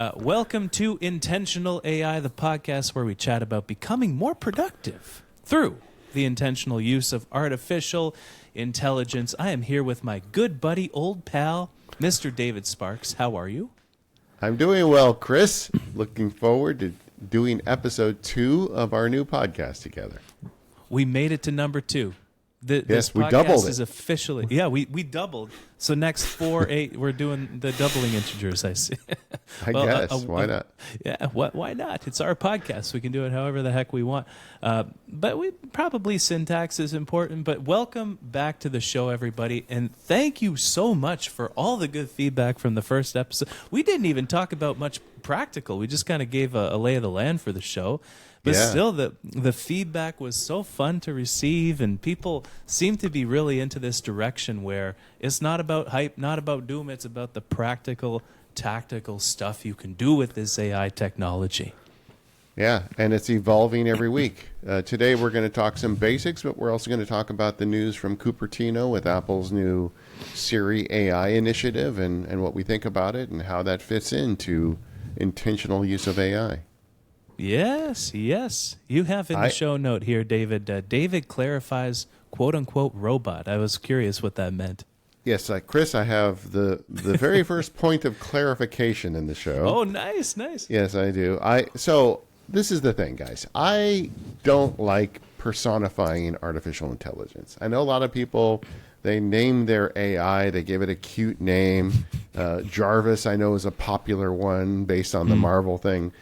Welcome to Intentional AI, the podcast where we chat about becoming more productive through the intentional use of artificial intelligence. I am here with my good buddy, old pal, Mr. David Sparks. How are you? I'm doing well, Chris. Looking forward to doing episode 2 of our new podcast together. We made it to number 2. Yes, we doubled it. Is officially, we doubled. So next 4, 8, we're doing the doubling integers, I see. I guess. Why not? Yeah, why not? It's our podcast. We can do it however the heck we want. But probably syntax is important. But welcome back to the show, everybody. And thank you so much for all the good feedback from the first episode. We didn't even talk about much practical. We just kind of gave a lay of the land for the show. But still, the feedback was so fun to receive, and people seem to be really into this direction where it's not about hype, not about doom, it's about the practical, tactical stuff you can do with this AI technology. Yeah, and it's evolving every week. Today we're going to talk some basics, but we're also going to talk about the news from Cupertino with Apple's new Siri AI initiative and what we think about it and how that fits into intentional use of AI. Yes. You have in the show note here, David. David clarifies quote-unquote robot. I was curious what that meant. Yes, Chris, I have the very first point of clarification in the show. Oh, nice. Yes, I do. So this is the thing, guys. I don't like personifying artificial intelligence. I know a lot of people, they name their AI, they give it a cute name. Jarvis, I know, is a popular one based on the Marvel thing.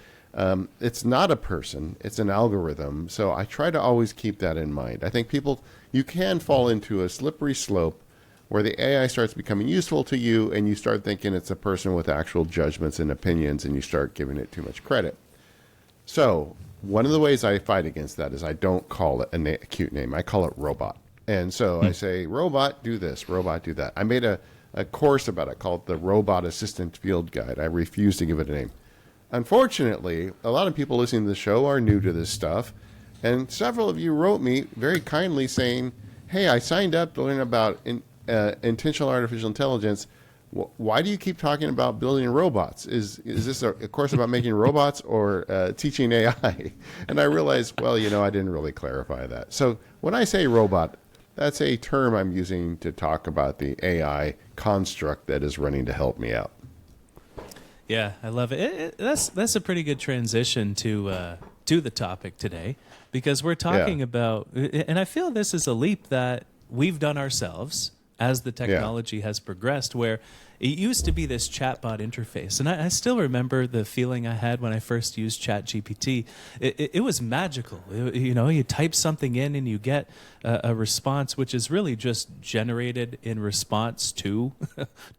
It's not a person, it's an algorithm. So I try to always keep that in mind. I think you can fall into a slippery slope where the AI starts becoming useful to you and you start thinking it's a person with actual judgments and opinions and you start giving it too much credit. So one of the ways I fight against that is I don't call it a cute name. I call it robot. And so I say, robot, do this, robot, do that. I made a course about it called the Robot Assistant Field Guide. I refuse to give it a name. Unfortunately, a lot of people listening to the show are new to this stuff, and several of you wrote me very kindly saying, hey, I signed up to learn about intentional artificial intelligence. Why do you keep talking about building robots? Is this a course about making robots or teaching AI? And I realized, well, I didn't really clarify that. So when I say robot, that's a term I'm using to talk about the AI construct that is running to help me out. Yeah, I love it. That's a pretty good transition to the topic today, because we're talking about, and I feel this is a leap that we've done ourselves as the technology has progressed, where it used to be this chatbot interface. And I still remember the feeling I had when I first used ChatGPT. It was magical. You type something in and you get a response, which is really just generated in response to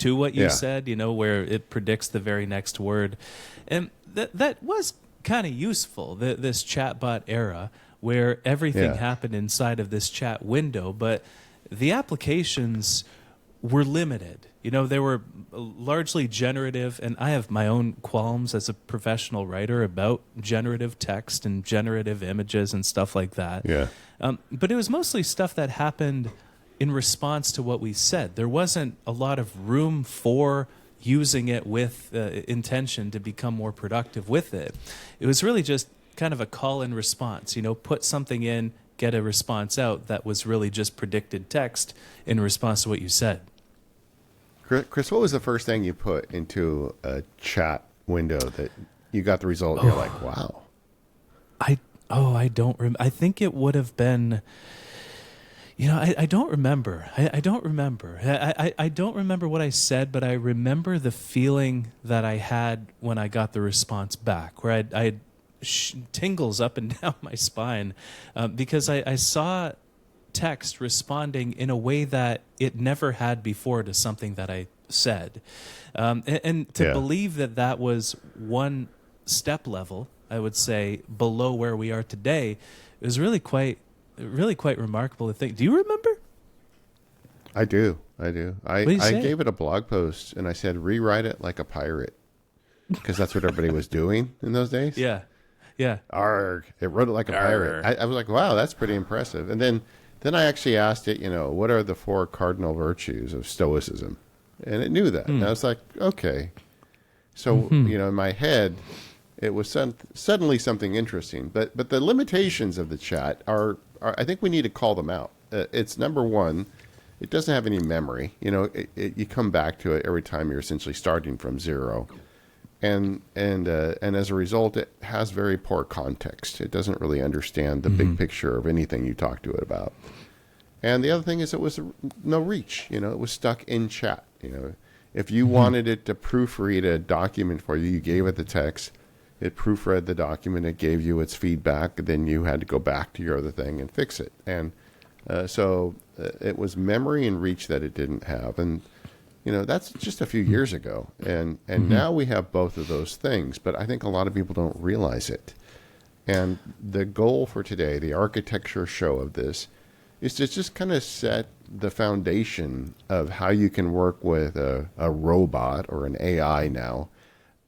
what you said, where it predicts the very next word. And that was kind of useful, this chatbot era, where everything happened inside of this chat window. But the applications were limited. They were largely generative, and I have my own qualms as a professional writer about generative text and generative images and stuff like that. Yeah. But it was mostly stuff that happened in response to what we said. There wasn't a lot of room for using it with intention to become more productive with it. It was really just kind of a call and response, put something in, get a response out that was really just predicted text in response to what you said. Chris, what was the first thing you put into a chat window that you got the result and you're like, wow? I don't remember. I think it would have been, I don't remember. I don't remember. I don't remember what I said, but I remember the feeling that I had when I got the response back, where I had tingles up and down my spine because I saw text responding in a way that it never had before to something that I said. And to believe that was one step level, I would say, below where we are today, is really quite remarkable to think. Do you remember? I do. I gave it a blog post and I said, rewrite it like a pirate, because that's what everybody was doing in those days. Yeah. Arg. It wrote it like a pirate. I was like, wow, that's pretty impressive. And then I actually asked it, what are the 4 cardinal virtues of Stoicism? And it knew that. And I was like, okay. So, in my head, it was suddenly something interesting. But the limitations of the chat are I think we need to call them out. It's number one, it doesn't have any memory. You come back to it every time you're essentially starting from zero. And as a result, it has very poor context. It doesn't really understand the big picture of anything you talk to it about. And the other thing is it was no reach. It was stuck in chat. If you wanted it to proofread a document for you, you gave it the text. It proofread the document. It gave you its feedback. Then you had to go back to your other thing and fix it. And so it was memory and reach that it didn't have. And that's just a few years ago. And now we have both of those things, but I think a lot of people don't realize it. And the goal for today, the architecture show of this, is to just kind of set the foundation of how you can work with a robot or an AI now.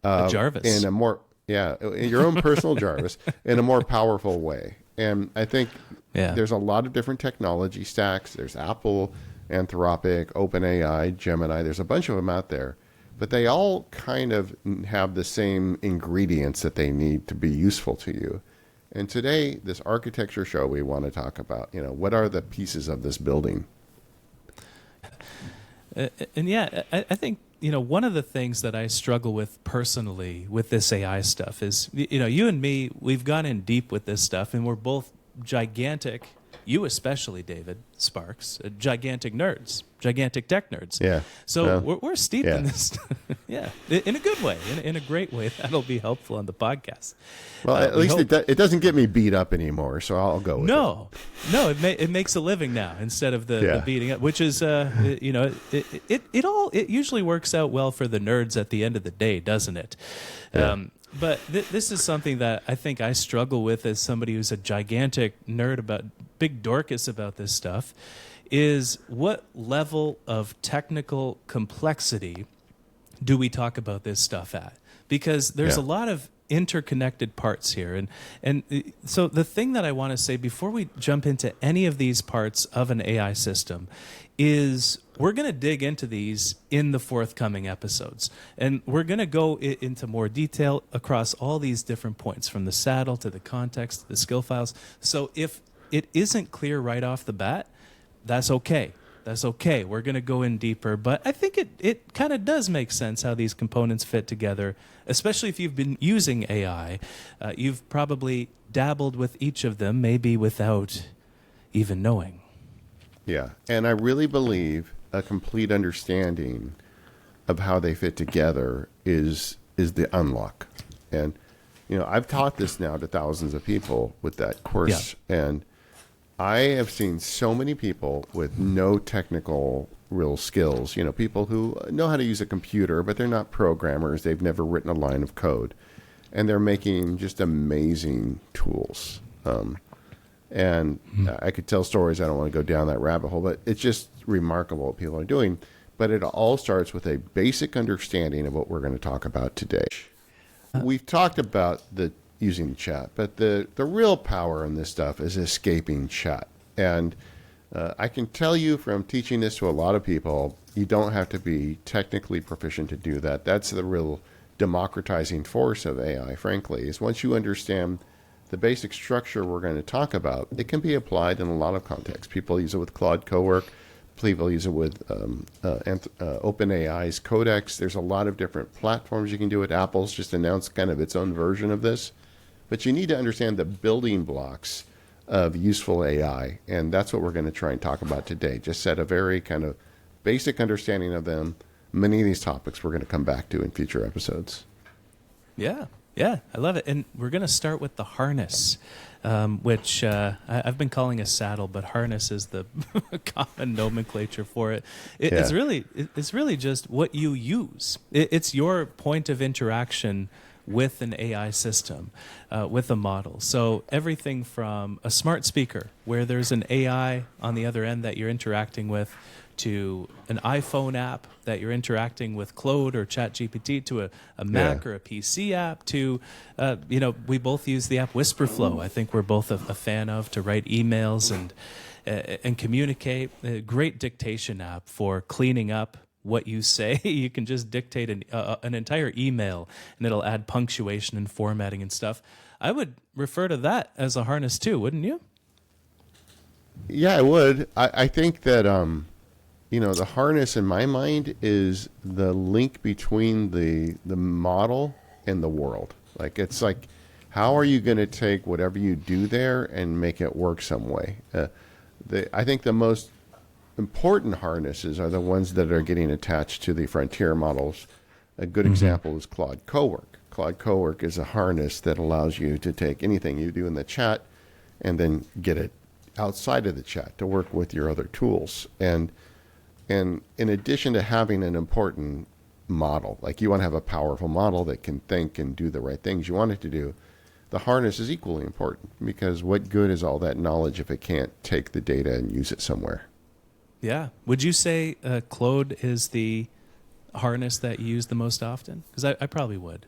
A Jarvis. In a more, in your own personal Jarvis, in a more powerful way. And I think there's a lot of different technology stacks. There's Apple, Anthropic, OpenAI, Gemini. There's a bunch of them out there, but they all kind of have the same ingredients that they need to be useful to you. And today, this architecture show, we want to talk about, what are the pieces of this building? I think, one of the things that I struggle with personally with this AI stuff is, you and me, we've gone in deep with this stuff, and we're both gigantic, you especially, David Sparks, gigantic nerds, gigantic tech nerds. Yeah. So we're steep in this. In a good way, in a great way. That'll be helpful on the podcast. Well, at least it doesn't get me beat up anymore, so I'll go with it. No, it makes a living now instead of the beating up, which is, it usually works out well for the nerds at the end of the day, doesn't it? Yeah. But this is something that I think I struggle with as somebody who's a gigantic nerd big Dorcas about this stuff, is what level of technical complexity do we talk about this stuff at? Because there's a lot of interconnected parts here. And so the thing that I want to say before we jump into any of these parts of an AI system is we're going to dig into these in the forthcoming episodes. And we're going to go into more detail across all these different points, from the saddle to the context to the skill files. So if it isn't clear right off the bat, that's okay. That's okay. We're going to go in deeper. But I think it kind of does make sense how these components fit together, especially if you've been using AI. You've probably dabbled with each of them, maybe without even knowing. Yeah. And I really believe a complete understanding of how they fit together is the unlock. And, I've taught this now to thousands of people with that course. Yeah. And I have seen so many people with no technical real skills, people who know how to use a computer, but they're not programmers. They've never written a line of code, and they're making just amazing tools. I could tell stories. I don't want to go down that rabbit hole, but it's just remarkable what people are doing. But it all starts with a basic understanding of what we're going to talk about today. We've talked about using the chat, but the real power in this stuff is escaping chat. And I can tell you from teaching this to a lot of people, you don't have to be technically proficient to do that. That's the real democratizing force of AI, frankly, is once you understand the basic structure we're going to talk about, it can be applied in a lot of contexts. People use it with Claude Cowork. People use it with OpenAI's Codex. There's a lot of different platforms you can do it. Apple's just announced kind of its own version of this. But you need to understand the building blocks of useful AI, and that's what we're going to try and talk about today. Just set a very kind of basic understanding of them. Many of these topics we're going to come back to in future episodes. Yeah, I love it. And we're going to start with the harness, which I've been calling a saddle, but harness is the common nomenclature for it. It's really just what you use. It's your point of interaction with an AI system, with a model. So everything from a smart speaker, where there's an AI on the other end that you're interacting with, to an iPhone app that you're interacting with Claude or ChatGPT, to a Mac or a PC app, to, we both use the app Whisperflow. I think we're both a fan of, to write emails and communicate. A great dictation app for cleaning up what you say. You can just dictate an entire email, and it'll add punctuation and formatting and stuff. I would refer to that as a harness too, wouldn't you? Yeah, I would. I think that the harness in my mind is the link between the model and the world. Like it's like, how are you going to take whatever you do there and make it work some way? I think the most important harnesses are the ones that are getting attached to the frontier models. A good example is Claude Cowork. Claude Cowork is a harness that allows you to take anything you do in the chat and then get it outside of the chat to work with your other tools. And in addition to having an important model, like you want to have a powerful model that can think and do the right things you want it to do, the harness is equally important, because what good is all that knowledge if it can't take the data and use it somewhere? Yeah. Would you say Claude is the harness that you use the most often? Because I probably would.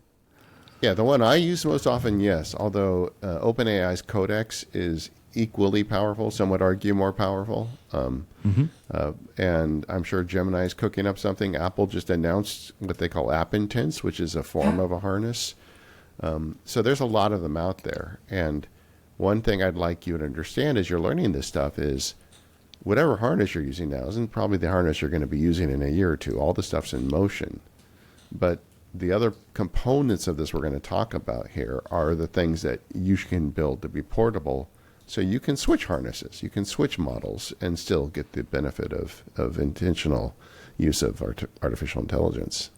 Yeah, the one I use most often, yes. Although OpenAI's Codex is equally powerful, some would argue more powerful. And I'm sure Gemini is cooking up something. Apple just announced what they call App Intense, which is a form of a harness. So there's a lot of them out there. And one thing I'd like you to understand as you're learning this stuff is whatever harness you're using now isn't probably the harness you're going to be using in a year or two. All the stuff's in motion. But the other components of this we're going to talk about here are the things that you can build to be portable, so you can switch harnesses, you can switch models, and still get the benefit of intentional use of artificial intelligence.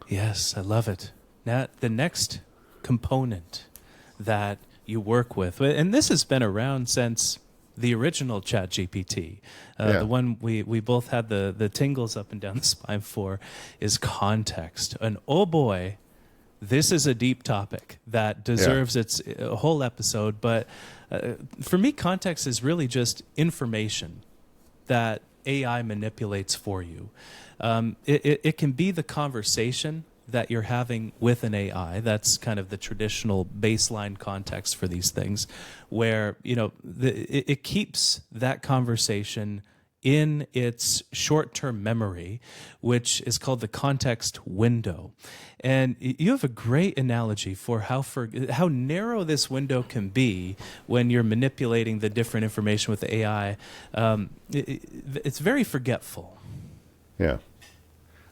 Yes, I love it. Now, the next component that you work with, and this has been around since the original ChatGPT, the one we both had the tingles up and down the spine for, is context. And oh boy, this is a deep topic that deserves its a whole episode. But for me, context is really just information that AI manipulates for you. It can be the conversation that you're having with an AI. That's kind of the traditional baseline context for these things, where it keeps that conversation in its short-term memory, which is called the context window. And you have a great analogy for how narrow this window can be when you're manipulating the different information with the AI. It's very forgetful. Yeah.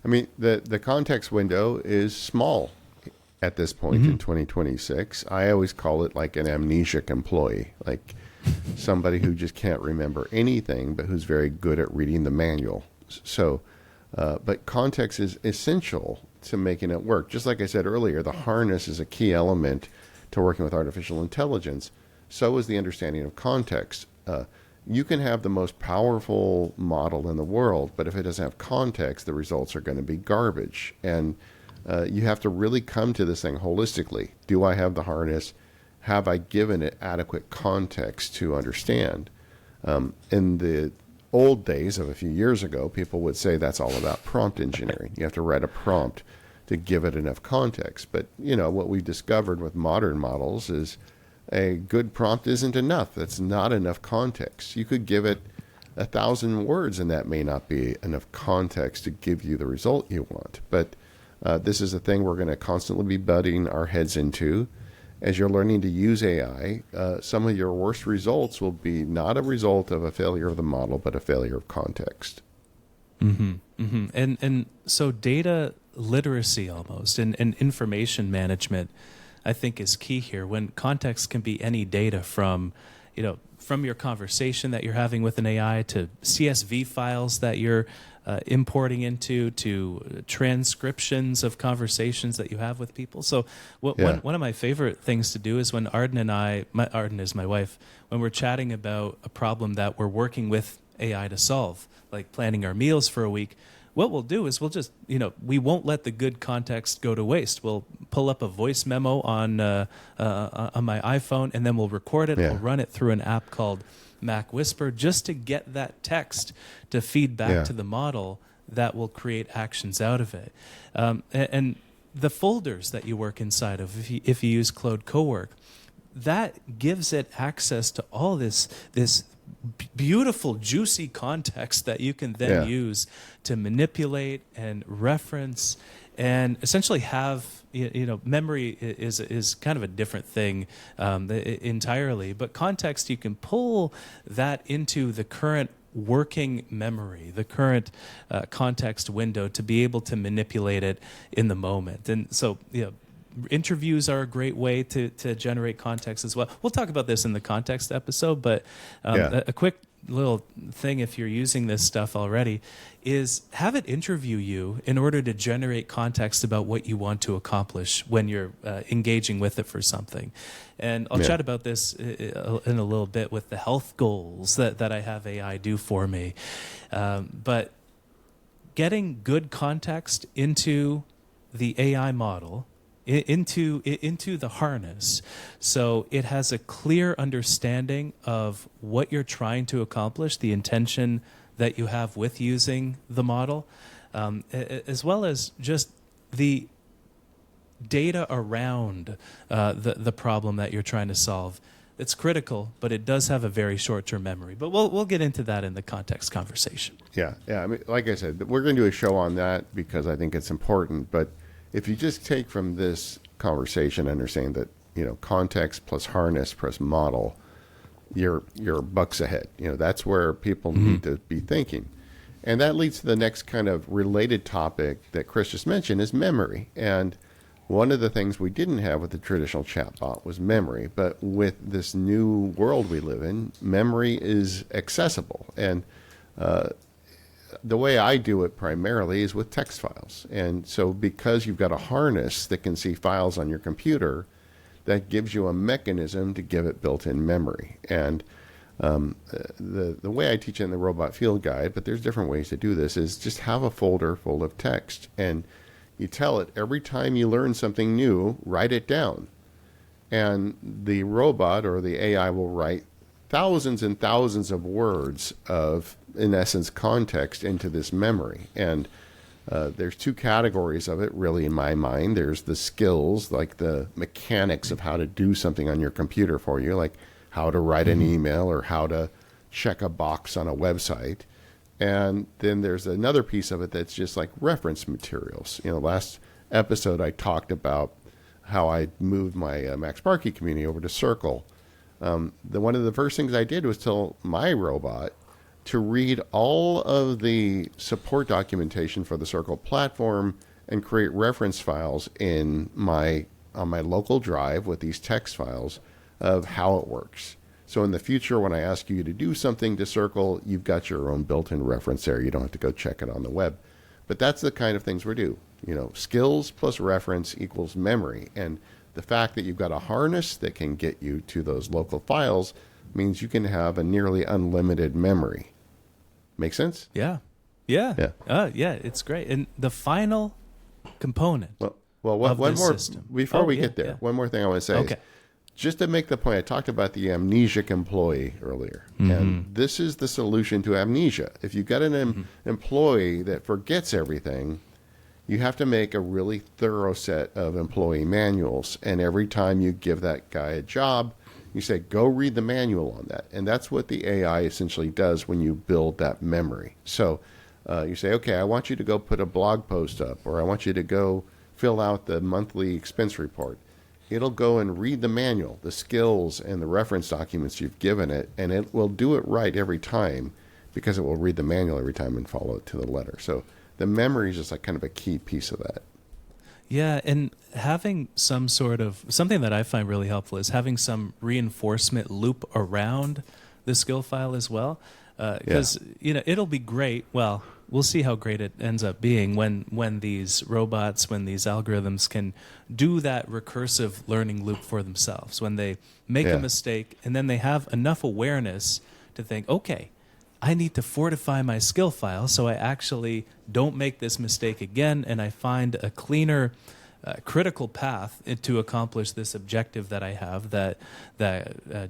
I mean, the context window is small at this point in 2026. I always call it like an amnesiac employee, like somebody who just can't remember anything, but who's very good at reading the manual. So, but context is essential to making it work. Just like I said earlier, the harness is a key element to working with artificial intelligence. So is the understanding of context. You can have the most powerful model in the world, but if it doesn't have context, the results are going to be garbage. And you have to really come to this thing holistically. Do I have the harness? Have I given it adequate context to understand? In the old days of a few years ago, people would say that's all about prompt engineering. You have to write a prompt to give it enough context. But, what we've discovered with modern models is a good prompt isn't enough. That's not enough context. You could give it 1,000 words, and that may not be enough context to give you the result you want. But this is a thing we're going to constantly be butting our heads into. As you're learning to use AI, some of your worst results will be not a result of a failure of the model, but a failure of context. And so data literacy almost and information management, I think, is key here. When context can be any data from your conversation that you're having with an AI to CSV files that you're importing into, to transcriptions of conversations that you have with people. So one of my favorite things to do is when Arden and Arden is my wife, when we're chatting about a problem that we're working with AI to solve, like planning our meals for a week, what we'll do is we'll just, we won't let the good context go to waste. We'll pull up a voice memo on my iPhone, and then we'll record it. We'll run it through an app called Mac Whisper just to get that text to feed back to the model that will create actions out of it. And the folders that you work inside of, if you use Claude Cowork, that gives it access to all this beautiful, juicy context that you can then use to manipulate and reference and essentially have, memory is kind of a different thing entirely. But context, you can pull that into the current working memory, the current context window to be able to manipulate it in the moment. And so, interviews are a great way to generate context as well. We'll talk about this in the context episode, but a quick little thing, if you're using this stuff already, is have it interview you in order to generate context about what you want to accomplish when you're engaging with it for something. And I'll chat about this in a little bit with the health goals that I have AI do for me. But getting good context into the AI model, into the harness, so it has a clear understanding of what you're trying to accomplish, the intention that you have with using the model, as well as just the data around the problem that you're trying to solve. It's critical, but it does have a very short-term memory. But we'll get into that in the context conversation. Yeah. I mean, like I said, we're going to do a show on that because I think it's important. But if you just take from this conversation, understand that context plus harness plus model, you're bucks ahead. That's where people need to be thinking, and that leads to the next kind of related topic that Chris just mentioned is memory. And one of the things we didn't have with the traditional chatbot was memory, but with this new world we live in, memory is accessible. And the way I do it primarily is with text files. And so because you've got a harness that can see files on your computer, that gives you a mechanism to give it built-in memory. And the way I teach it in the Robot Field Guide, but there's different ways to do this, is just have a folder full of text. And you tell it every time you learn something new, write it down. And the robot or the AI will write thousands and thousands of words of, in essence, context into this memory. And there's two categories of it, really, in my mind. There's the skills, like the mechanics of how to do something on your computer for you, like how to write an email or how to check a box on a website. And then there's another piece of it that's just like reference materials. Last episode I talked about how I moved my Max Sparky community over to Circle. One of the first things I did was tell my robot to read all of the support documentation for the Circle platform and create reference files on my local drive with these text files of how it works. So in the future, when I ask you to do something to Circle, you've got your own built-in reference there. You don't have to go check it on the web. But that's the kind of things we do. Skills plus reference equals memory. And the fact that you've got a harness that can get you to those local files means you can have a nearly unlimited memory. Make sense? Yeah. It's great. And the final component. One more system. Before we get there. One more thing I want to say. Okay. Just to make the point, I talked about the amnesiac employee earlier, and this is the solution to amnesia. If you've got an employee that forgets everything, you have to make a really thorough set of employee manuals, and every time you give that guy a job, you say, go read the manual on that. And that's what the AI essentially does when you build that memory. So you say, okay, I want you to go put a blog post up, or I want you to go fill out the monthly expense report. It'll go and read the manual, the skills and the reference documents you've given it, and it will do it right every time because it will read the manual every time and follow it to the letter. So the memory is just like kind of a key piece of that. Yeah, and having some sort of, something that I find really helpful is having some reinforcement loop around the skill file as well. Because, it'll be great. Well, we'll see how great it ends up being when these robots, when these algorithms can do that recursive learning loop for themselves, when they make a mistake and then they have enough awareness to think, okay, I need to fortify my skill file so I actually don't make this mistake again, and I find a cleaner, critical path to accomplish this objective that I have that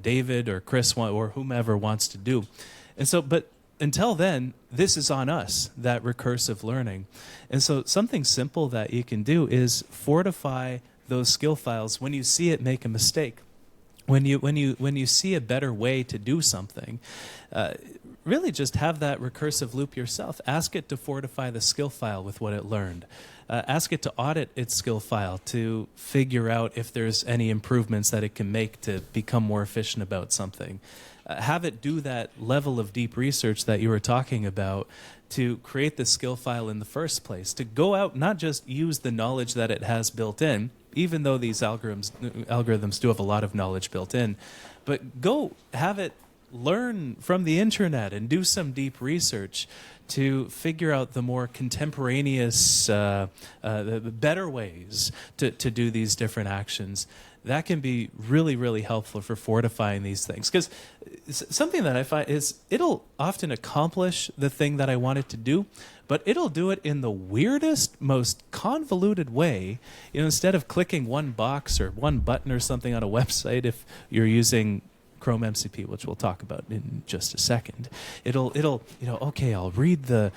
David or Chris or whomever wants to do. And so, but until then, this is on us, that recursive learning. And so something simple that you can do is fortify those skill files when you see it make a mistake. when you see a better way to do something, really just have that recursive loop yourself. Ask it to fortify the skill file with what it learned. Ask it to audit its skill file to figure out if there's any improvements that it can make to become more efficient about something. Have it do that level of deep research that you were talking about to create the skill file in the first place, to go out, not just use the knowledge that it has built in, even though these algorithms do have a lot of knowledge built in, but go have it learn from the internet and do some deep research to figure out the more contemporaneous, the better ways to do these different actions. That can be really, really helpful for fortifying these things. Because something that I find is it'll often accomplish the thing that I want it to do, but it'll do it in the weirdest, most convoluted way. Instead of clicking one box or one button or something on a website, if you're using Chrome MCP, which we'll talk about in just a second, it'll okay, I'll read the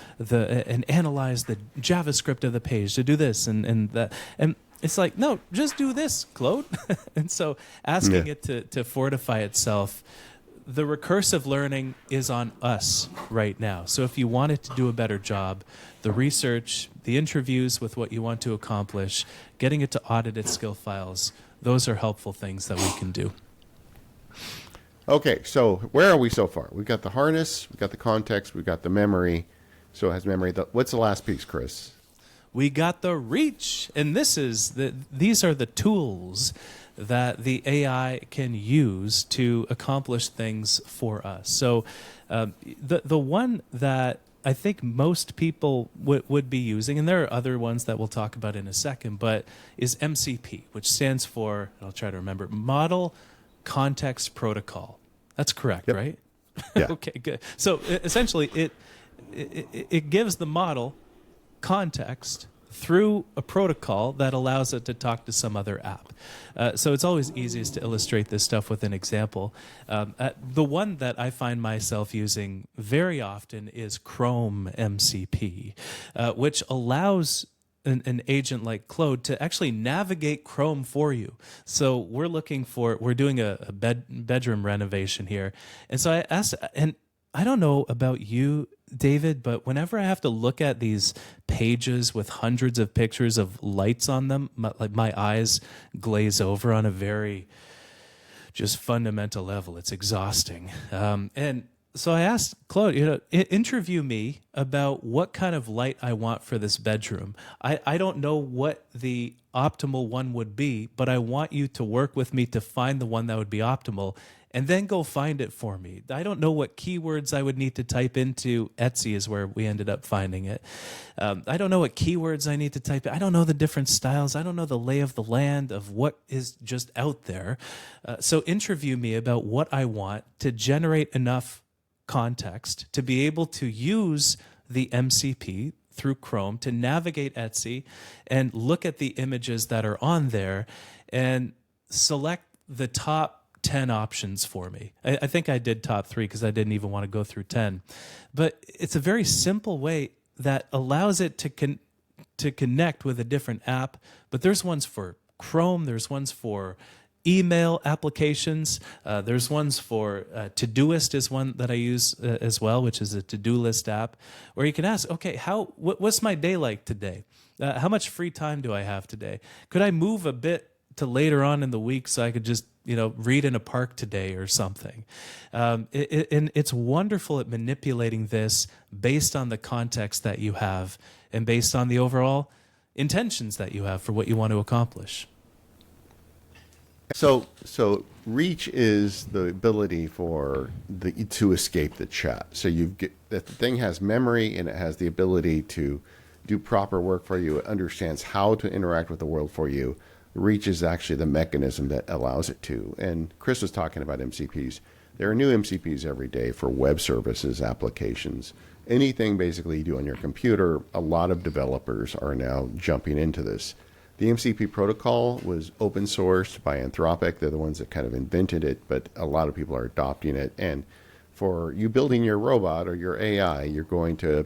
and analyze the JavaScript of the page to do this and that, and it's like, no, just do this, Claude. And so asking it to fortify itself, the recursive learning is on us right now. So if you want it to do a better job, the research, the interviews with what you want to accomplish, getting it to audit its skill files, those are helpful things that we can do. Okay, so where are we so far? We've got the harness, we've got the context, we've got the memory. So it has memory. What's the last piece, Chris? We got the reach, and these are the tools that the AI can use to accomplish things for us. So the one that I think most people would be using, and there are other ones that we'll talk about in a second, but is MCP, which stands for, I'll try to remember, Model Context Protocol. That's correct, right? Yeah. Okay, good. So essentially, it gives the model context through a protocol that allows it to talk to some other app. So it's always easiest to illustrate this stuff with an example. The one that I find myself using very often is Chrome MCP, which allows an agent like Claude to actually navigate Chrome for you. So we're doing a bedroom renovation here. And so I asked, and I don't know about you, David, but whenever I have to look at these pages with hundreds of pictures of lights on them, my eyes glaze over on a very just fundamental level. It's exhausting. And so I asked Claude, interview me about what kind of light I want for this bedroom. I don't know what the optimal one would be, but I want you to work with me to find the one that would be optimal, and then go find it for me. I don't know what keywords I would need to type into. Etsy is where we ended up finding it. I don't know what keywords I need to type in. I don't know the different styles. I don't know the lay of the land of what is just out there. So interview me about what I want to generate enough context to be able to use the MCP through Chrome to navigate Etsy and look at the images that are on there and select the top 10 options for me. I think I did top 3 because I didn't even want to go through 10. But it's a very simple way that allows it to connect with a different app. But there's ones for Chrome, there's ones for email applications, there's ones for Todoist is one that I use as well, which is a to-do list app, where you can ask, okay, what's my day like today? How much free time do I have today? Could I move a bit to later on in the week so I could just read in a park today or something? And it's wonderful at manipulating this based on the context that you have and based on the overall intentions that you have for what you want to accomplish. So reach is the ability to escape the chat. So the thing has memory and it has the ability to do proper work for you. It understands how to interact with the world for you. Reach is actually the mechanism that allows it to. And Chris was talking about MCPs. There are new MCPs every day for web services, applications, anything basically you do on your computer. A lot of developers are now jumping into this. The MCP protocol was open sourced by Anthropic. They're the ones that kind of invented it, but a lot of people are adopting it. And for you building your robot or your AI, you're going to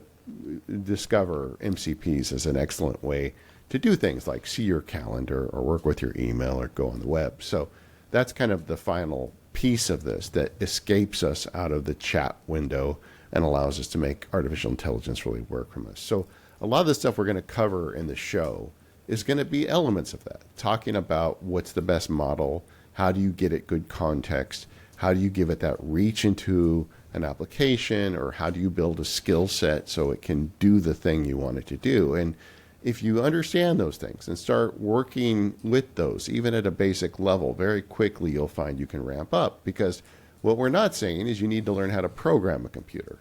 discover MCPs as an excellent way to do things like see your calendar or work with your email or go on the web. So that's kind of the final piece of this that escapes us out of the chat window and allows us to make artificial intelligence really work from us. So a lot of the stuff we're going to cover in the show is going to be elements of that, talking about what's the best model, how do you get it good context, how do you give it that reach into an application, or how do you build a skill set so it can do the thing you want it to do. And if you understand those things and start working with those, even at a basic level, very quickly you'll find you can ramp up. Because what we're not saying is you need to learn how to program a computer.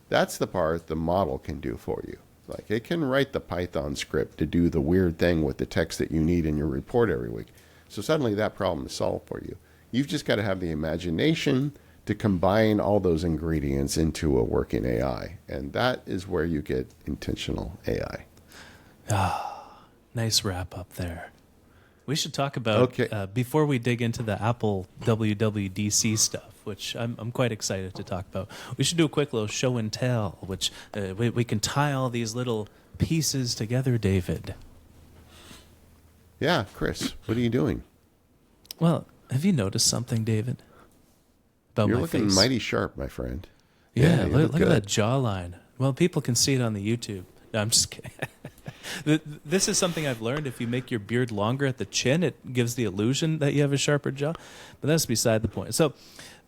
That's the part the model can do for you. Like, it can write the Python script to do the weird thing with the text that you need in your report every week. So suddenly that problem is solved for you. You've just got to have the imagination to combine all those ingredients into a working AI. And that is where you get intentional AI. Nice wrap up there. We should talk about, before we dig into the Apple WWDC stuff, which I'm quite excited to talk about, we should do a quick little show and tell, which we can tie all these little pieces together, David. Yeah, Chris, what are you doing? Well, have you noticed something, David? About You're my looking face? mighty sharp, my friend. Yeah, you look at that jawline. Well, people can see it on the YouTube. No, I'm just kidding. This is something I've learned. If you make your beard longer at the chin, it gives the illusion that you have a sharper jaw. But that's beside the point. So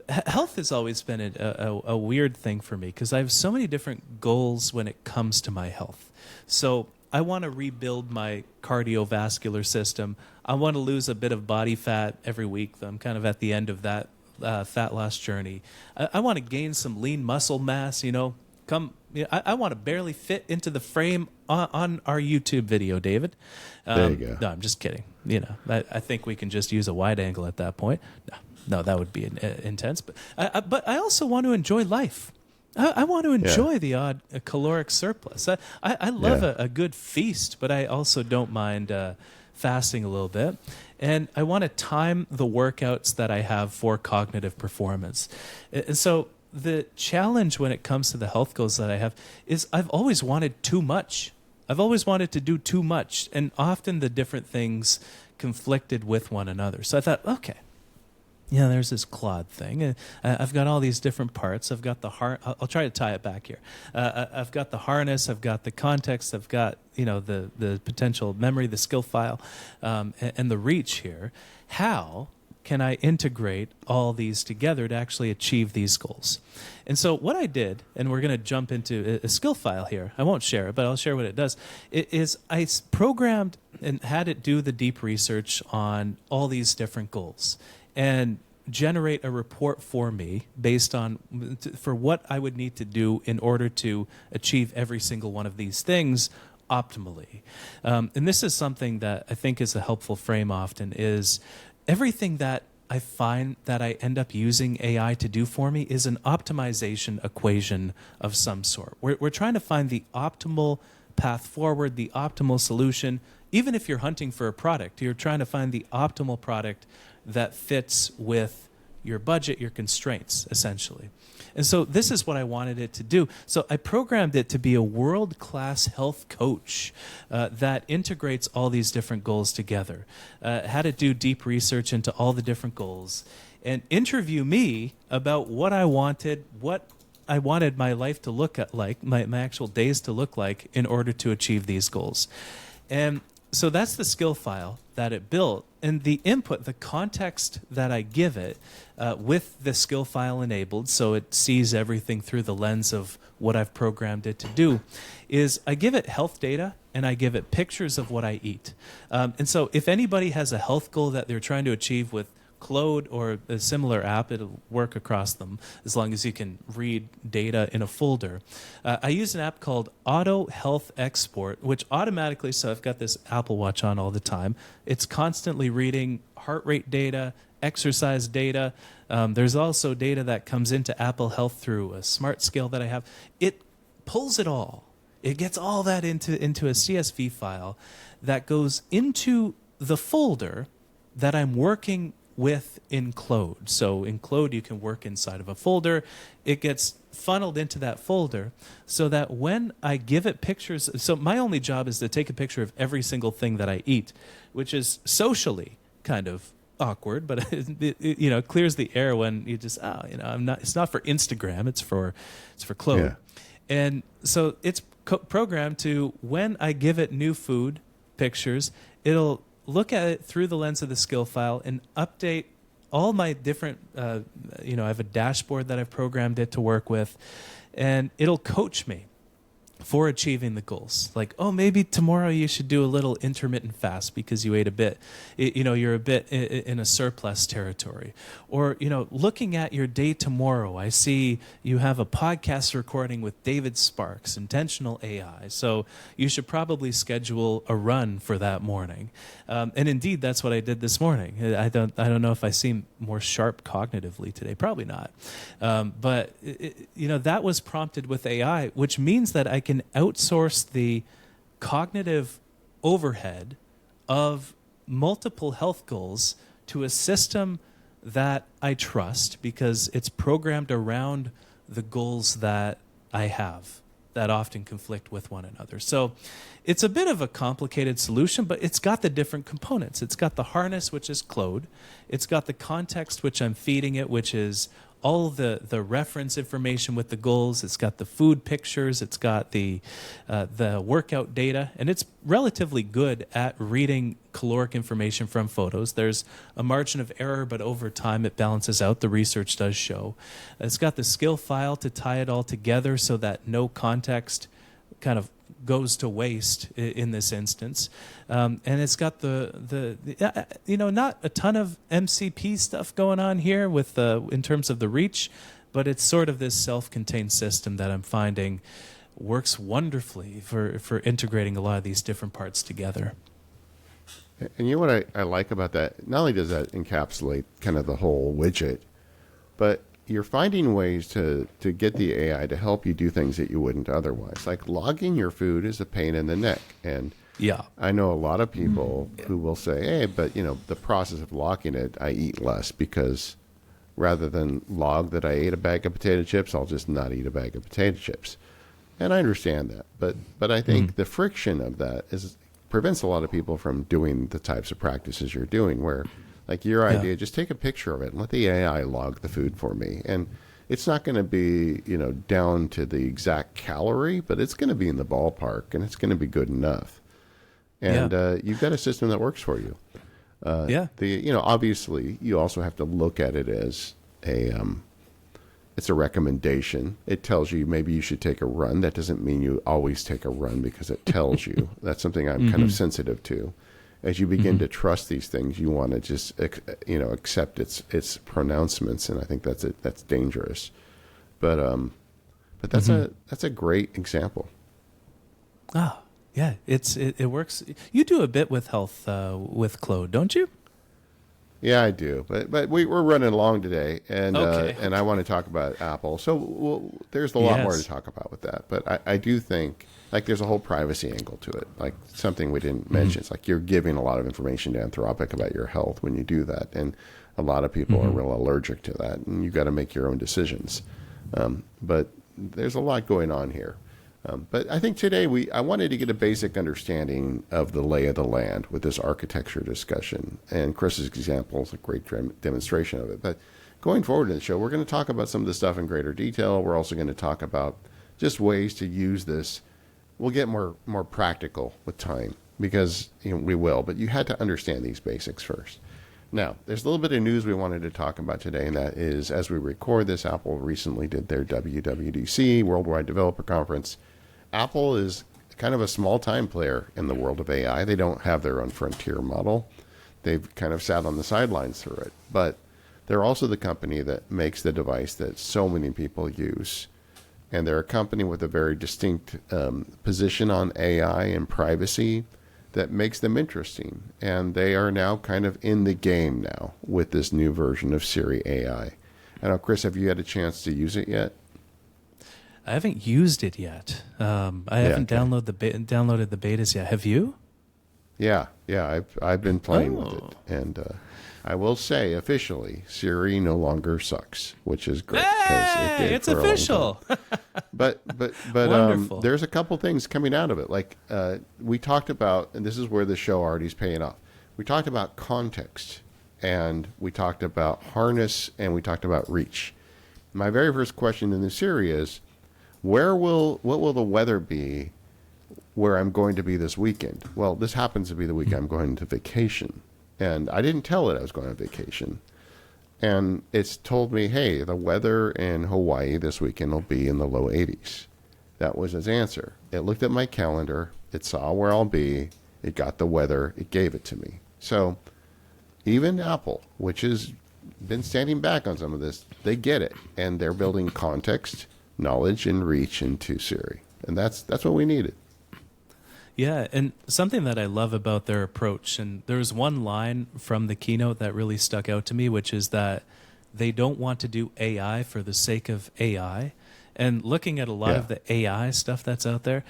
health has always been a weird thing for me because I have so many different goals when it comes to my health. So I want to rebuild my cardiovascular system. I want to lose a bit of body fat every week. I'm kind of at the end of that fat loss journey. I want to gain some lean muscle mass, I want to barely fit into the frame on our YouTube video, David. There you go. No, I'm just kidding. I think we can just use a wide angle at that point. No, that would be intense. But I also want to enjoy life. I want to enjoy the odd caloric surplus. I love a good feast, but I also don't mind fasting a little bit. And I want to time the workouts that I have for cognitive performance. And so the challenge when it comes to the health goals that I have is I've always wanted too much. I've always wanted to do too much. And often the different things conflicted with one another. So I thought, okay, there's this Claude thing. I've got all these different parts. I've got the I'll try to tie it back here. I've got the harness. I've got the context. I've got the potential memory, the skill file, and the reach here. How can I integrate all these together to actually achieve these goals? And so what I did, and we're going to jump into a skill file here. I won't share it, but I'll share what it does. I programmed and had it do the deep research on all these different goals and generate a report for me based on for what I would need to do in order to achieve every single one of these things optimally. And this is something that I think is a helpful frame often is everything that I find that I end up using AI to do for me is an optimization equation of some sort. We're trying to find the optimal path forward, the optimal solution. Even if you're hunting for a product, you're trying to find the optimal product that fits with your budget, your constraints, essentially. And so this is what I wanted it to do. So I programmed it to be a world-class health coach that integrates all these different goals together. Had it do deep research into all the different goals and interview me about what I wanted my life to look at like, my actual days to look like in order to achieve these goals. And so that's the skill file that it built. And the input, the context that I give it with the skill file enabled, so it sees everything through the lens of what I've programmed it to do, is I give it health data and I give it pictures of what I eat. And so if anybody has a health goal that they're trying to achieve with Claude or a similar app, it'll work across them as long as you can read data in a folder. I use an app called Auto Health Export, which automatically, so I've got this Apple Watch on all the time. It's constantly reading heart rate data, exercise data. There's also data that comes into Apple Health through a smart scale that I have. It pulls it all. It gets all that into a CSV file that goes into the folder that I'm working with in Claude. So in Claude, you can work inside of a folder. It gets funneled into that folder so that when I give it pictures, so my only job is to take a picture of every single thing that I eat, which is socially kind of awkward, but it clears the air when you just I'm not. It's not for Instagram. It's for Claude, Yeah. and so it's programmed to, when I give it new food pictures, it'll look at it through the lens of the skill file and update all my different. I have a dashboard that I've programmed it to work with, and it'll coach me for achieving the goals. Like, oh, maybe tomorrow you should do a little intermittent fast because you ate a bit, you're a bit in a surplus territory. Or, looking at your day tomorrow, I see you have a podcast recording with David Sparks, Intentional AI. So you should probably schedule a run for that morning. And indeed, that's what I did this morning. I don't know if I seem more sharp cognitively today. Probably not. But that was prompted with AI, which means that I can outsource the cognitive overhead of multiple health goals to a system that I trust, because it's programmed around the goals that I have that often conflict with one another. So it's a bit of a complicated solution, but it's got the different components. It's got the harness, which is Claude. It's got the context, which I'm feeding it, which is all the reference information with the goals. It's got the food pictures. It's got the workout data, and it's relatively good at reading caloric information from photos. There's a margin of error, but over time it balances out. The research does show. It's got the skill file to tie it all together so that no context kind of goes to waste in this instance, and it's got the not a ton of MCP stuff going on here with in terms of the reach, but it's sort of this self-contained system that I'm finding works wonderfully for integrating a lot of these different parts together. And you know what I like about that? Not only does that encapsulate kind of the whole widget, but you're finding ways to get the AI to help you do things that you wouldn't otherwise. Like logging your food is a pain in the neck. And yeah, I know a lot of people who will say, hey, but the process of logging it, I eat less, because rather than log that I ate a bag of potato chips, I'll just not eat a bag of potato chips. And I understand that. But I think the friction of that prevents a lot of people from doing the types of practices you're doing, where like your idea, just take a picture of it and let the AI log the food for me. And it's not going to be, down to the exact calorie, but it's going to be in the ballpark, and it's going to be good enough. And you've got a system that works for you. Obviously, you also have to look at it as it's a recommendation. It tells you maybe you should take a run. That doesn't mean you always take a run because it tells you. That's something I'm kind of sensitive to. As you begin to trust these things, you want to just accept its pronouncements, and I think that's dangerous. But that's a great example. Oh, yeah, it works. You do a bit with health with Claude, don't you? Yeah, I do. But we're running along today, and Okay. And I want to talk about Apple. So there's a lot more to talk about with that. But I do think there's a whole privacy angle to it. Like something we didn't mention. It's like you're giving a lot of information to Anthropic about your health when you do that, and a lot of people are real allergic to that, and you've got to make your own decisions. But there's a lot going on here. But I think today I wanted to get a basic understanding of the lay of the land with this architecture discussion. And Chris's example is a great demonstration of it. But going forward in the show, we're going to talk about some of the stuff in greater detail. We're also going to talk about just ways to use this. We'll get more practical with time, because we will. But you had to understand these basics first. Now, there's a little bit of news we wanted to talk about today, and that is, as we record this, Apple recently did their WWDC, Worldwide Developer Conference. Apple is kind of a small-time player in the world of AI. They don't have their own frontier model. They've kind of sat on the sidelines through it. But they're also the company that makes the device that so many people use. And they're a company with a very distinct position on AI and privacy that makes them interesting. And they are now kind of in the game now with this new version of Siri AI. I know, Chris, have you had a chance to use it yet? I haven't used it yet. I haven't downloaded the betas yet. Have you? Yeah, I've been playing with it, and I will say officially, Siri no longer sucks, which is great. Hey, it's official. But there's a couple things coming out of it. Like we talked about, and this is where the show already is paying off. We talked about context and we talked about harness, and we talked about reach. My very first question in the Siri is, what will the weather be where I'm going to be this weekend? Well, this happens to be the week I'm going to vacation. And I didn't tell it I was going on vacation. And it's told me, hey, the weather in Hawaii this weekend will be in the low 80s. That was its answer. It looked at my calendar. It saw where I'll be. It got the weather. It gave it to me. So even Apple, which has been standing back on some of this, they get it. And they're building context, knowledge, and reach into Siri. And that's what we needed. Yeah, and something that I love about their approach, and there's one line from the keynote that really stuck out to me, which is that they don't want to do AI for the sake of AI. And looking at a lot of the AI stuff that's out there,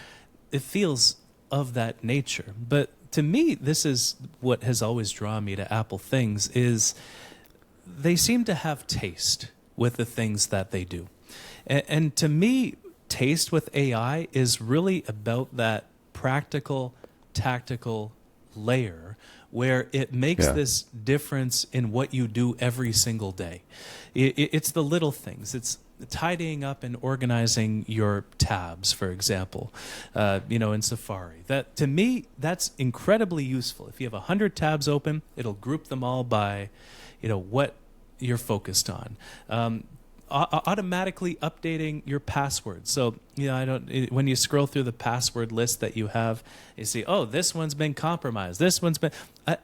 it feels of that nature. But to me, this is what has always drawn me to Apple things, is they seem to have taste with the things that they do. And to me, taste with AI is really about that practical, tactical layer where it makes this difference in what you do every single day. It's the little things. It's tidying up and organizing your tabs, for example, in Safari. That, to me, that's incredibly useful. If you have 100 tabs open, it'll group them all by, what you're focused on. Automatically updating your password. So, when you scroll through the password list that you have, you see, oh, this one's been compromised. This one's been,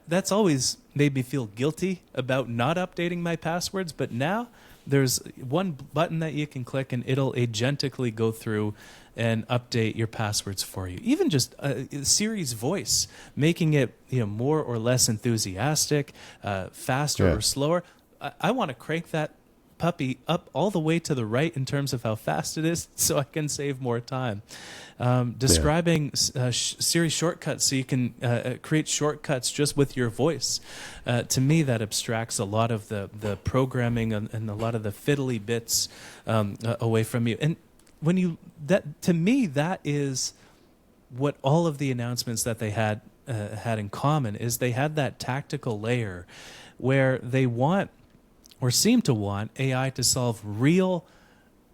that's always made me feel guilty about not updating my passwords. But now there's one button that you can click and it'll agentically go through and update your passwords for you. Even just Siri's voice, making it, more or less enthusiastic, faster or slower. I want to crank that puppy up all the way to the right in terms of how fast it is so I can save more time. Describing Siri shortcuts so you can create shortcuts just with your voice. To me, that abstracts a lot of the programming and a lot of the fiddly bits away from you. And to me, that is what all of the announcements that they had in common, is they had that tactical layer where they want, or seem to want, AI to solve real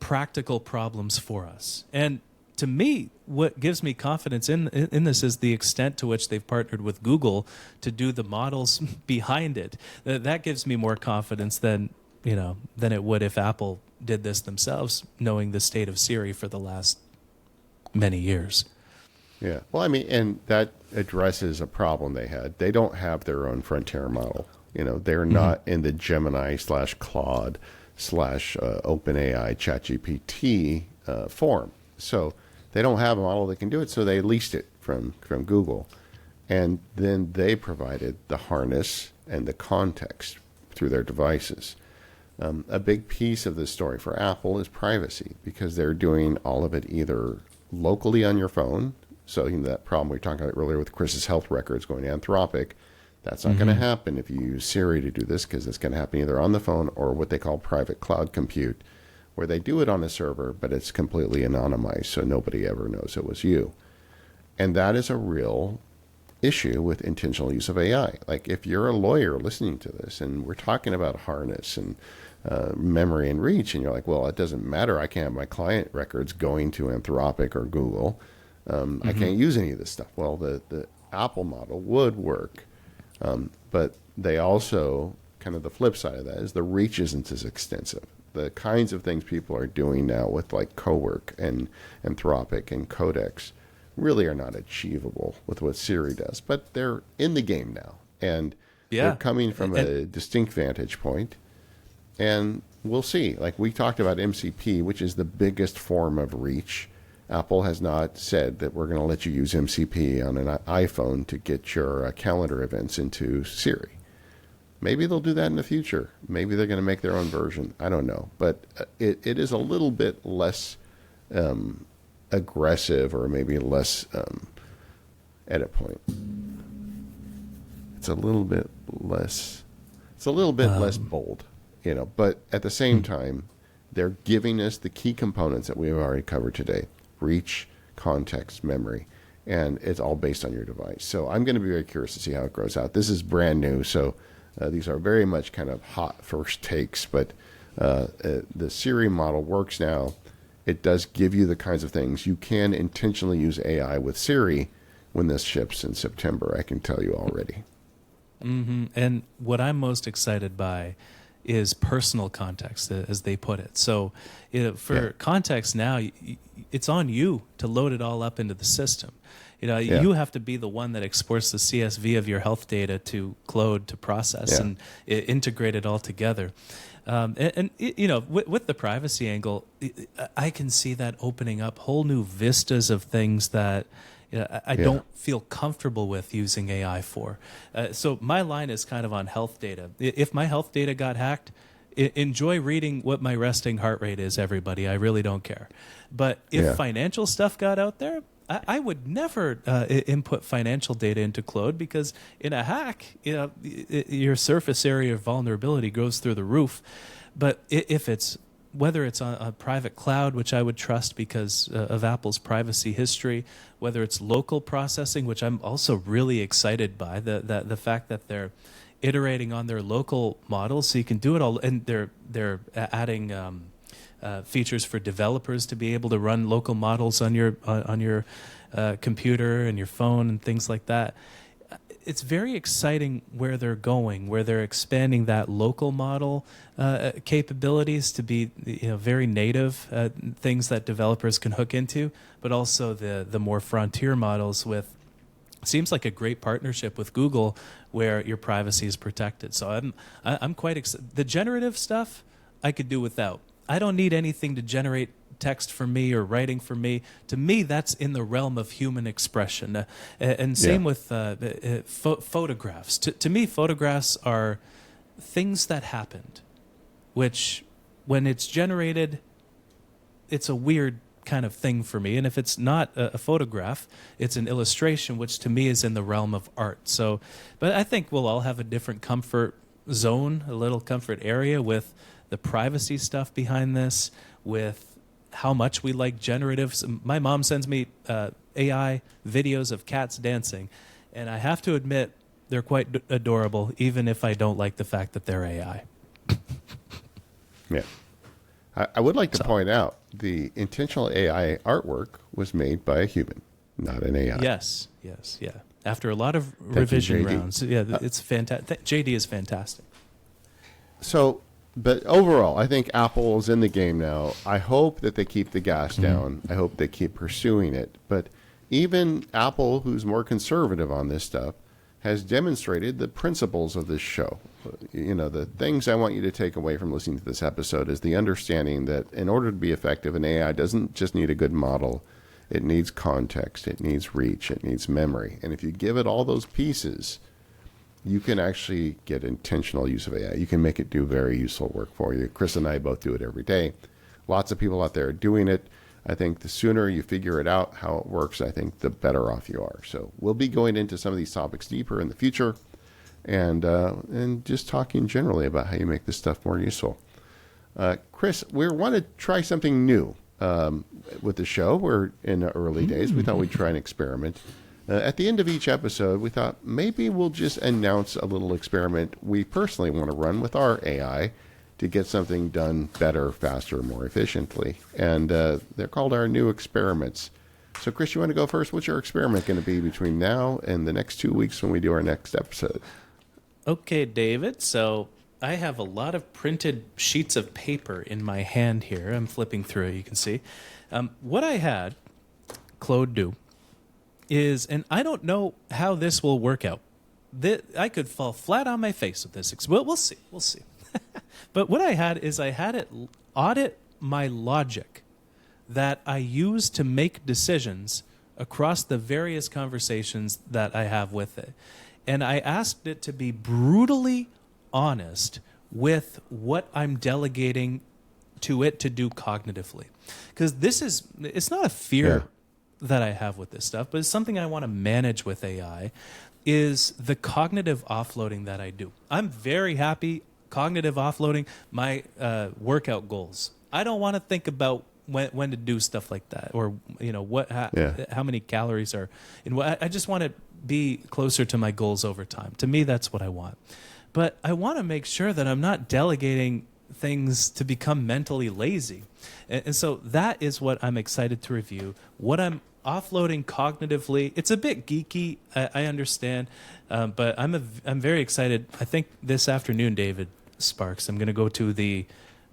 practical problems for us. And to me, what gives me confidence in this is the extent to which they've partnered with Google to do the models behind it. That gives me more confidence than it would if Apple did this themselves, knowing the state of Siri for the last many years. Yeah. Well, I mean, and that addresses a problem they had. They don't have their own frontier model. They're not in the Gemini /Claude /OpenAI ChatGPT form. So they don't have a model that can do it. So they leased it from Google. And then they provided the harness and the context through their devices. A big piece of this story for Apple is privacy, because they're doing all of it either locally on your phone. So that problem we were talking about earlier with Chris's health records going to Anthropic, that's not going to happen if you use Siri to do this, because it's going to happen either on the phone or what they call private cloud compute, where they do it on a server, but it's completely anonymized, so nobody ever knows it was you. And that is a real issue with intentional use of AI. Like, if you're a lawyer listening to this, and we're talking about harness and memory and reach, and you're like, well, it doesn't matter. I can't have my client records going to Anthropic or Google. I can't use any of this stuff. Well, the Apple model would work. But they also, kind of the flip side of that is the reach isn't as extensive. The kinds of things people are doing now with like Cowork and Anthropic and Codex really are not achievable with what Siri does. But they're in the game now, and they're coming from a distinct vantage point. And we'll see. Like we talked about MCP, which is the biggest form of reach. Apple has not said that we're going to let you use MCP on an iPhone to get your calendar events into Siri. Maybe they'll do that in the future. Maybe they're going to make their own version. I don't know. But it is a little bit less aggressive, or maybe less edit point. It's a little bit less. It's a little bit less bold, But at the same time, they're giving us the key components that we've already covered today: reach, context, memory, and it's all based on your device. So I'm going to be very curious to see how it grows out. This is brand new, so These are very much kind of hot first takes, but the Siri model works now. It does give you the kinds of things. You can intentionally use AI with Siri when this ships in September, I can tell you already. Mm-hmm. And what I'm most excited by is personal context, as they put it. So for context now, it's on you to load it all up into the system. You have to be the one that exports the CSV of your health data to Claude to process and integrate it all together. With the privacy angle, I can see that opening up whole new vistas of things that I don't feel comfortable with using AI for. So my line is kind of on health data. If my health data got hacked, enjoy reading what my resting heart rate is, everybody. I really don't care. But if financial stuff got out there, I would never input financial data into Claude, because in a hack, your surface area of vulnerability goes through the roof. But if whether it's on a private cloud, which I would trust because of Apple's privacy history, whether it's local processing, which I'm also really excited by, the fact that they're iterating on their local models, so you can do it all, and they're adding features for developers to be able to run local models on your computer and your phone and things like that. It's very exciting where they're going, where they're expanding that local model capabilities to be very native things that developers can hook into, but also the more frontier models with, seems like a great partnership with Google where your privacy is protected. So I'm quite excited. The generative stuff I could do without. I don't need anything to generate text for me or writing for me. To me, that's in the realm of human expression. And same with photographs. To me, photographs are things that happened, which when it's generated, it's a weird kind of thing for me. And if it's not a photograph, it's an illustration, which to me is in the realm of art. So, but I think we'll all have a different comfort zone, a little comfort area with the privacy stuff behind this, with how much we like generatives. My mom sends me AI videos of cats dancing, and I have to admit they're quite adorable, even if I don't like the fact that they're AI. Yeah. I would like to point out the intentional AI artwork was made by a human, not an AI. Yes. After a lot of revision rounds. Yeah, it's fantastic. JD is fantastic. So, but overall, I think Apple is in the game now. I hope that they keep the gas down. I hope they keep pursuing it. But even Apple, who's more conservative on this stuff, has demonstrated the principles of this show. The things I want you to take away from listening to this episode is the understanding that in order to be effective, an AI doesn't just need a good model. It needs context. It needs reach. It needs memory. And if you give it all those pieces, you can actually get intentional use of AI. You can make it do very useful work for you. Chris and I both do it every day. Lots of people out there are doing it. I think the sooner you figure it out how it works, I think the better off you are. So we'll be going into some of these topics deeper in the future, and just talking generally about how you make this stuff more useful. Chris, we want to try something new with the show. We're in the early days. We thought we'd try an experiment. At the end of each episode, we thought maybe we'll just announce a little experiment we personally want to run with our AI to get something done better, faster, more efficiently. And they're called our new experiments. So, Chris, you want to go first? What's your experiment going to be between now and the next 2 weeks when we do our next episode? Okay, David. So I have a lot of printed sheets of paper in my hand here. I'm flipping through it, you can see. What I had Claude do is, and I don't know how this will work out. I could fall flat on my face with this. We'll see. We'll see. But what I had is I had it audit my logic that I use to make decisions across the various conversations that I have with it. And I asked it to be brutally honest with what I'm delegating to it to do cognitively. Because it's not a fear that I have with this stuff, but it's something I want to manage with AI, is the cognitive offloading that I do. I'm very happy cognitive offloading my workout goals. I don't want to think about when to do stuff like that, or how many calories are in what. I just want to be closer to my goals over time. To me, that's what I want. but I want to make sure that I'm not delegating things to become mentally lazy. And so that is what I'm excited to review. What I'm offloading cognitively. It's a bit geeky, I understand, but I'm very excited. I think this afternoon, David Sparks, I'm going to go to the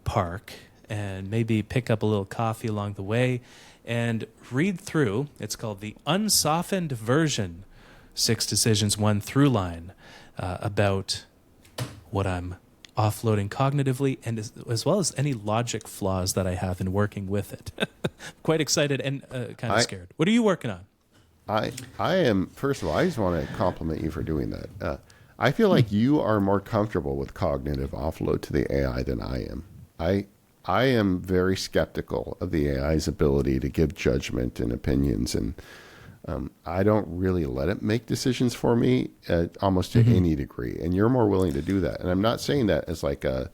park and maybe pick up a little coffee along the way and read through. It's called the Unsoftened Version, 6 Decisions, 1 Through Line, about what I'm offloading cognitively, and as well as any logic flaws that I have in working with it. Quite excited and kind of scared. What are you working on? I am, first of all, I just want to compliment you for doing that. I feel like you are more comfortable with cognitive offload to the AI than I am. I am very skeptical of the AI's ability to give judgment and opinions, and I don't really let it make decisions for me almost to any degree. And you're more willing to do that. And I'm not saying that as like a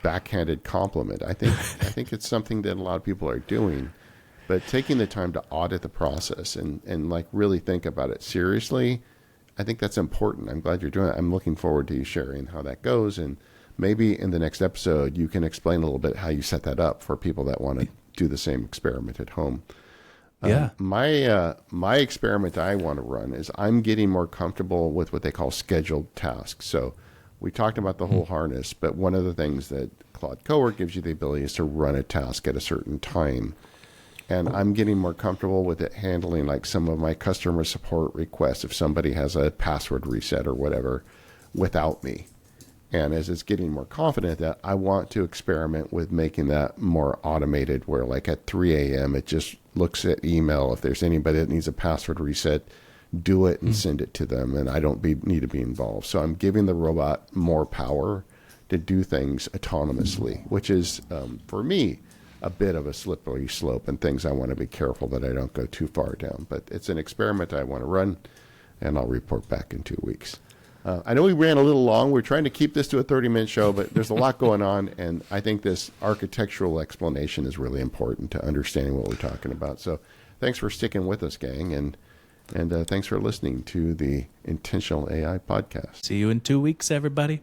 backhanded compliment. I think it's something that a lot of people are doing, but taking the time to audit the process and like really think about it seriously, I think that's important. I'm glad you're doing it. I'm looking forward to you sharing how that goes. And maybe in the next episode, you can explain a little bit how you set that up for people that want to do the same experiment at home. Yeah. My experiment I want to run is I'm getting more comfortable with what they call scheduled tasks. So we talked about the whole harness, but one of the things that Claude Cowork gives you the ability is to run a task at a certain time. And I'm getting more comfortable with it handling like some of my customer support requests if somebody has a password reset or whatever without me. And as it's getting more confident that I want to experiment with making that more automated where like at 3 a.m. it just looks at email. If there's anybody that needs a password reset, do it and send it to them. And I don't need to be involved. So I'm giving the robot more power to do things autonomously, which is, for me, a bit of a slippery slope and things I want to be careful that I don't go too far down. But it's an experiment I want to run, and I'll report back in 2 weeks. I know we ran a little long. We're trying to keep this to a 30-minute show, but there's a lot going on, and I think this architectural explanation is really important to understanding what we're talking about. So thanks for sticking with us, gang, and thanks for listening to the Intentional AI podcast. See you in 2 weeks, everybody.